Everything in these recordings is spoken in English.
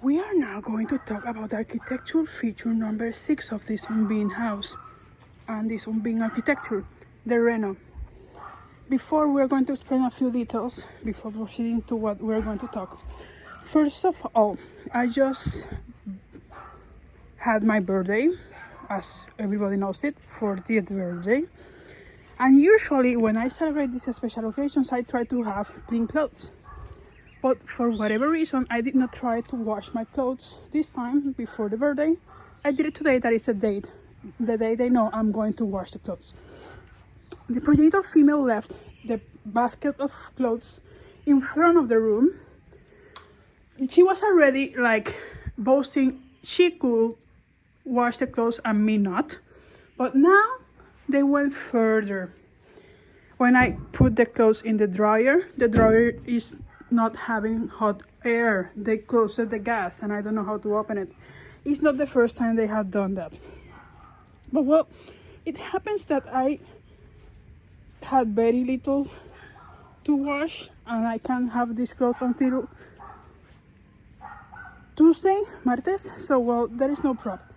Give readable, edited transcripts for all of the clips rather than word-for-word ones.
We are now going to talk about the architectural feature number 6 of this Unbeing house and this Unbeing architecture, the Reno. Before, we're going to explain a few details before proceeding to what we're going to talk. First of all, I just had my birthday, as everybody knows it, 40th birthday. And usually when I celebrate these special occasions, I try to have clean clothes. But for whatever reason, I did not try to wash my clothes this time before the birthday. I did it today, that is the day they know I'm going to wash the clothes. The progenitor female left the basket of clothes in front of the room. She was already like boasting she could wash the clothes and me not. But now they went further. When I put the clothes in the dryer is not having hot air. They closed the gas and I don't know how to open it. It's not the first time they have done that. But well, it happens that I had very little to wash and I can't have these clothes until Tuesday, martes, so well, there is no problem.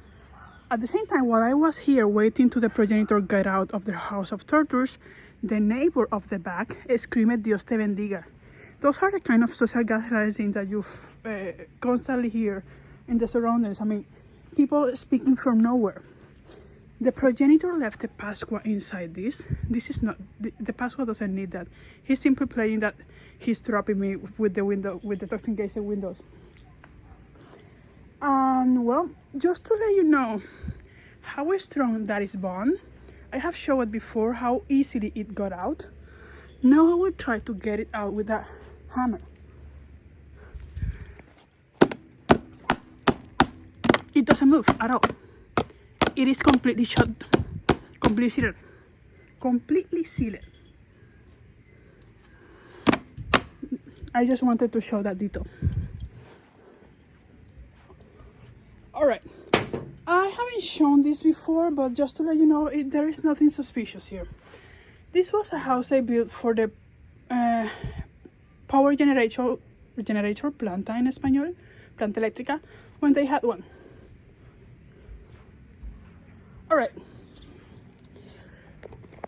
At the same time, while I was here waiting to the progenitor get out of their house of tortures, the neighbor of the back screamed Dios te bendiga. Those are the kind of social gaslighting that you constantly hear in the surroundings. I mean, people speaking from nowhere. The progenitor left the Pascua inside this. This is not, the Pascua doesn't need that. He's simply playing that he's trapping me with the window, with the toxin gated windows. And well, just to let you know how strong that is bond, I have shown it before how easily it got out. Now I will try to get it out with that hammer. It doesn't move at all. It is completely shut, completely sealed. I just wanted to show that detail. Alright, I haven't shown this before, but just to let you know, there is nothing suspicious here. This was a house I built for the power generator planta en español, planta eléctrica, when they had one. Alright,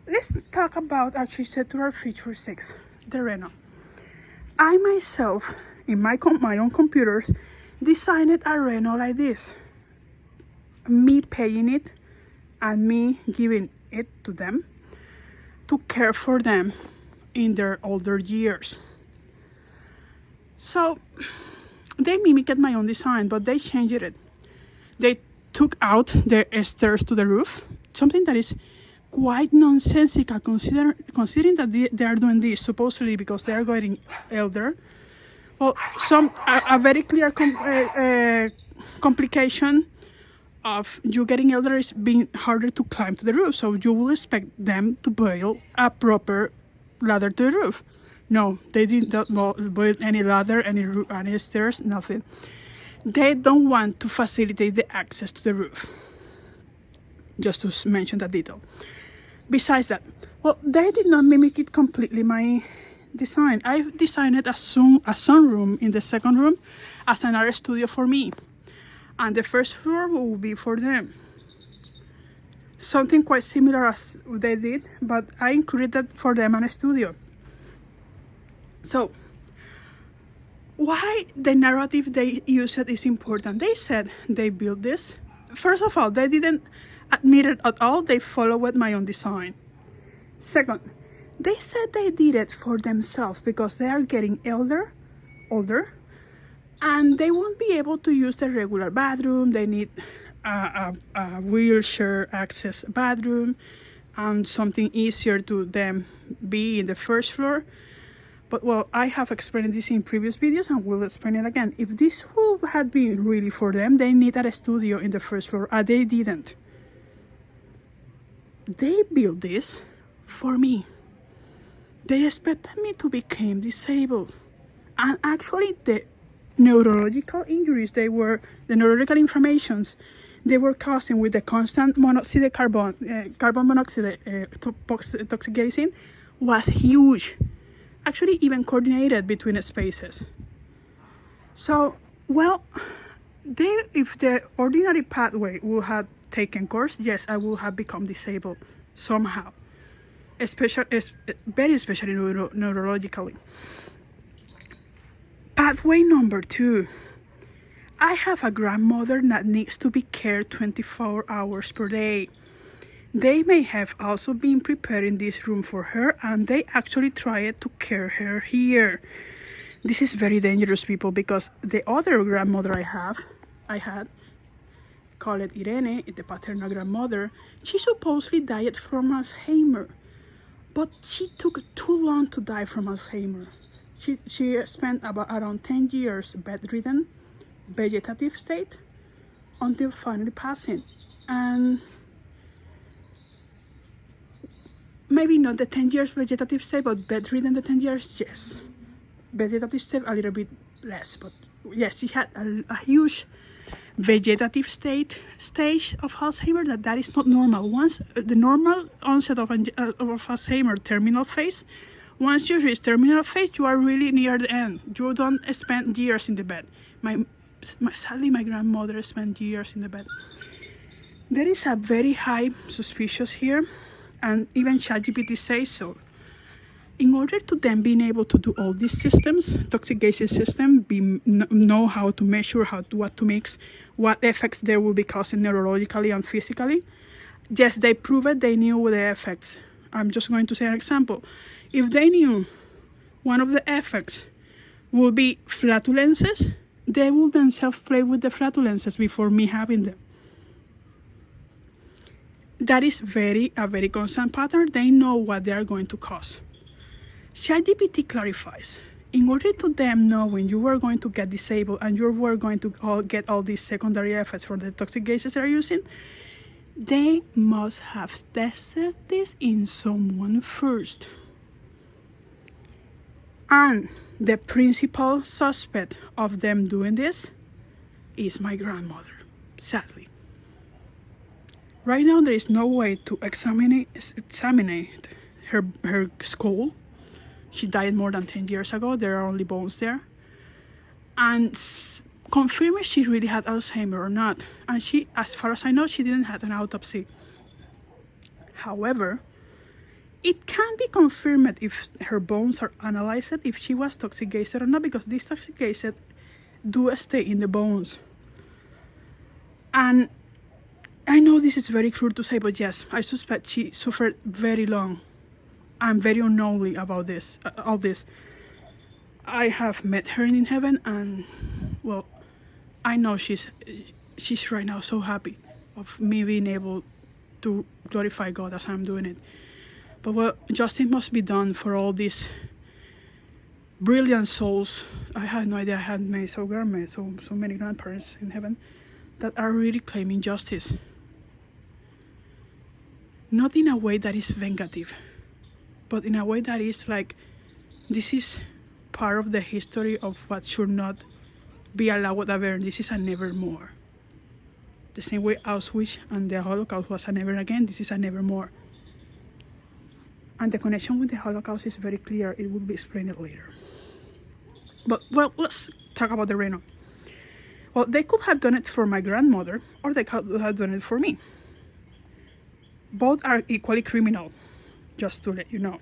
let's talk about architectural feature 6, the Reno. I myself, in my own computers, designed a Reno like this. Me paying it and me giving it to them to care for them in their older years. So they mimicked my own design, but they changed it. They took out the stairs to the roof, something that is quite nonsensical considering that they are doing this supposedly because they are getting elder. Well, a very clear complication of you getting elder is being harder to climb to the roof, so you will expect them to build a proper ladder to the roof. No, they did not build any ladder, any stairs, nothing. They don't want to facilitate the access to the roof. Just to mention that detail. Besides that, well, they did not mimic it completely my design. I designed a sunroom in the second room as an art studio for me, and the first floor will be for them. Something quite similar as they did, but I included that for them in a studio. So why the narrative they used is important. They said they built this. First of all, they didn't admit it at all. They followed my own design. Second, they said they did it for themselves because they are getting older, and they won't be able to use the regular bathroom. They need a wheelchair access bathroom and something easier to them be in the first floor. But well, I have explained this in previous videos and will explain it again. If this would have been really for them, they needed a studio in the first floor, and they didn't. They built this for me. They expected me to become disabled. And actually the neurological injuries, the neurological inflammations they were causing with the constant monoxide carbon monoxide toxic gassing was huge. Actually even coordinated between spaces. So, well, if the ordinary pathway would have taken course, yes, I would have become disabled somehow, very especially neurologically. Pathway number 2. I have a grandmother that needs to be cared 24 hours per day. They may have also been preparing this room for her, and they actually tried to care her here. This is very dangerous, people, because the other grandmother I had, called Irene, the paternal grandmother, she supposedly died from Alzheimer, but she took too long to die from Alzheimer. She spent around 10 years bedridden, vegetative state, until finally passing. And maybe not the 10 years vegetative state, but bedridden the 10 years, yes. Vegetative state a little bit less, but yes, she had a huge vegetative stage of Alzheimer. That is not normal. Once the normal onset of Alzheimer terminal phase, once you reach terminal phase, you are really near the end. You don't spend years in the bed. Sadly, my grandmother spent years in the bed. There is a very high suspicious here, and even ChatGPT says so. In order to then being able to do all these systems, toxic gases system, know how to measure, what to mix, what effects there will be causing neurologically and physically. Yes, they proved it, they knew the effects. I'm just going to say an example. If they knew one of the effects will be flatulences, they will themselves play with the flatulences before me having them. That is a very constant pattern. They know what they are going to cause. ChatGPT clarifies, in order to them know when you are going to get disabled and you were going to get all these secondary effects for the toxic gases they're using, they must have tested this in someone first. And the principal suspect of them doing this is my grandmother, sadly. Right now, there is no way to examine her skull. She died more than 10 years ago. There are only bones there. And confirm if she really had Alzheimer or not. And she, as far as I know, she didn't have an autopsy. However, it can be confirmed if her bones are analyzed, if she was toxic gases or not, because these toxic gases do stay in the bones. And I know this is very cruel to say, but yes, I suspect she suffered very long. I'm very unknowingly about this, all this. I have met her in heaven, and well, I know she's right now so happy of me being able to glorify God as I'm doing it. But well, justice must be done for all these brilliant souls. I had no idea I had made so many grandparents in heaven that are really claiming justice. Not in a way that is vengative, but in a way that is like, this is part of the history of what should not be allowed ever. This is a nevermore. The same way Auschwitz and the Holocaust was a never again, this is a nevermore. And the connection with the Holocaust is very clear. It will be explained later. But well, let's talk about the Reno. Well, they could have done it for my grandmother, or they could have done it for me. Both are equally criminal, just to let you know.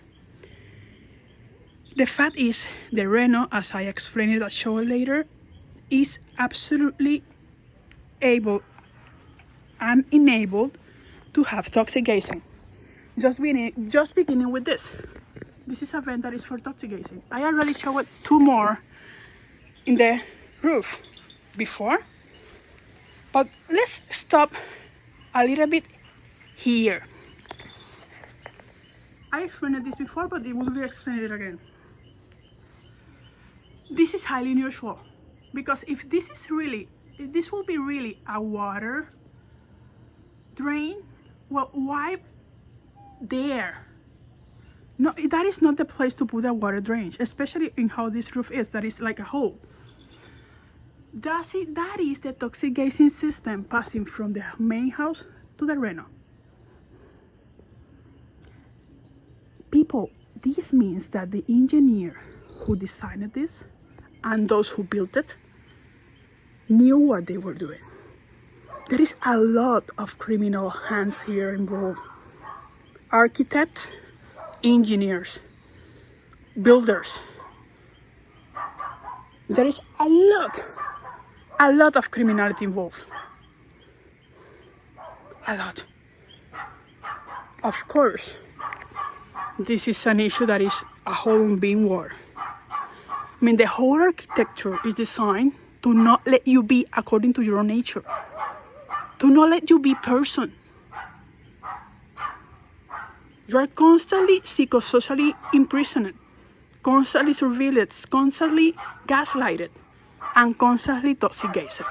The fact is, the Reno, as I explained it, I'll show it later, is absolutely able and enabled to have toxic gasing. Just beginning with this. This is a vent that is for toxic gasing. I already showed 2 more in the roof before, but let's stop a little bit here. I explained this before, but it will be explained again. This is highly unusual, because if this will be really a water drain, well, why there? No, that is not the place to put a water drain, especially in how this roof is, that is like a hole. That is the toxic gasing system passing from the main house to the Reno. People, this means that the engineer who designed this and those who built it knew what they were doing. There is a lot of criminal hands here involved. Architects, engineers, builders. There is a lot of criminality involved. A lot. Of course, this is an issue that is a whole Unbeing war. I mean, the whole architecture is designed to not let you be according to your own nature. To not let you be person. You are constantly psychosocially imprisoned, constantly surveilled, constantly gaslighted, and constantly toxic gazed.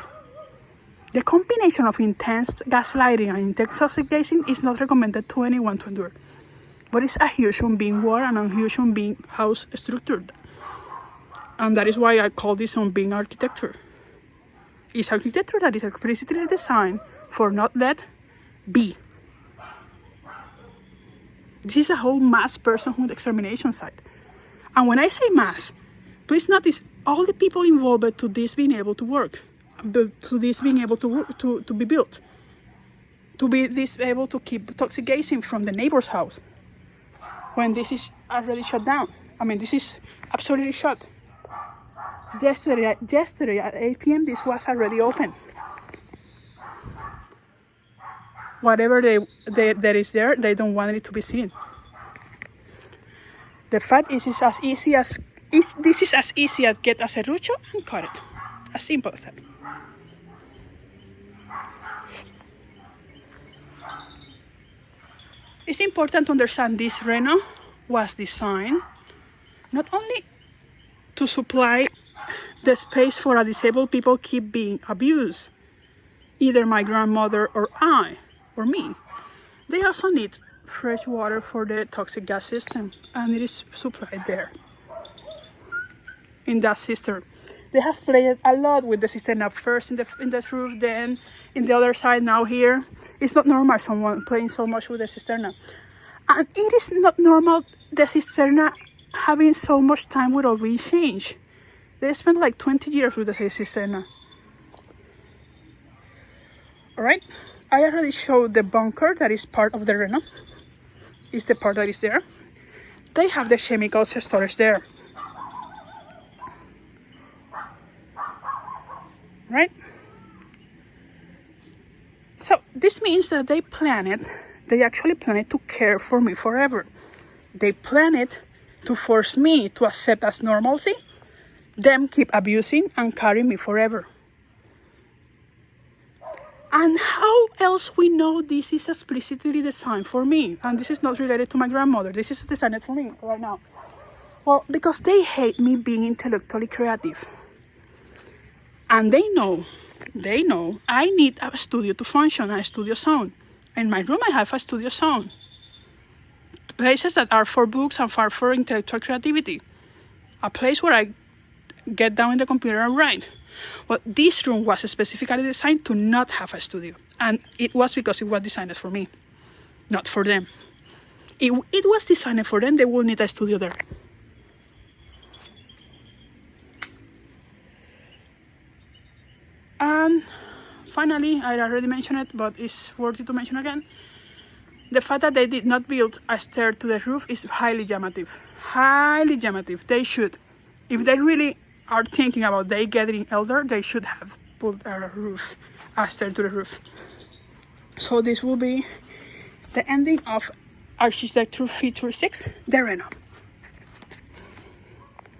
The combination of intense gaslighting and intense toxic gazing is not recommended to anyone to endure. But it's a huge Unbeing war and a huge Unbeing house structure. And that is why I call this Unbeing architecture. It's architecture that is explicitly designed for not let be. This is a whole mass personhood extermination site. And when I say mass, please notice all the people involved to this being able to work, to this being able to work, to be built, to be this able to keep toxic gazing from the neighbor's house when this is already shut down. I mean, this is absolutely shut. Yesterday at 8 p.m. this was already open. Whatever that is there, they don't want it to be seen. The fact is, this is as easy as get a serrucho and cut it. As simple as that. It's important to understand this Reno was designed not only to supply the space for a disabled people keep being abused, either my grandmother or I, or me. They also need fresh water for the toxic gas system, and it is supplied there, in that cistern. They have played a lot with the cistern up first in the roof, then in the other side, now here. It's not normal someone playing so much with the cisterna. And it is not normal the cisterna having so much time without being changed. They spent like 20 years with the cisterna. Alright, I already showed the bunker that is part of the Reno. It's the part that is there. They have the chemicals storage there. Right? So this means that they actually planned to care for me forever. They planned to force me to accept as normalcy, them keep abusing and carrying me forever. And how else we know this is explicitly designed for me? And this is not related to my grandmother. This is designed for me right now. Well, because they hate me being intellectually creative. And they know I need a studio to function, a studio zone. In my room, I have a studio zone. Places that are for books and for intellectual creativity. A place where I get down in the computer and write. Well, this room was specifically designed to not have a studio. And it was because it was designed for me, not for them. It was designed for them, they will need a studio there. And finally, I already mentioned it, but it's worthy to mention again. The fact that they did not build a stair to the roof is highly dramatic. Highly dramatic. They should. If they really are thinking about they getting elder, they should have put a stair to the roof. So this will be the ending of Architecture Feature 6, the Reno.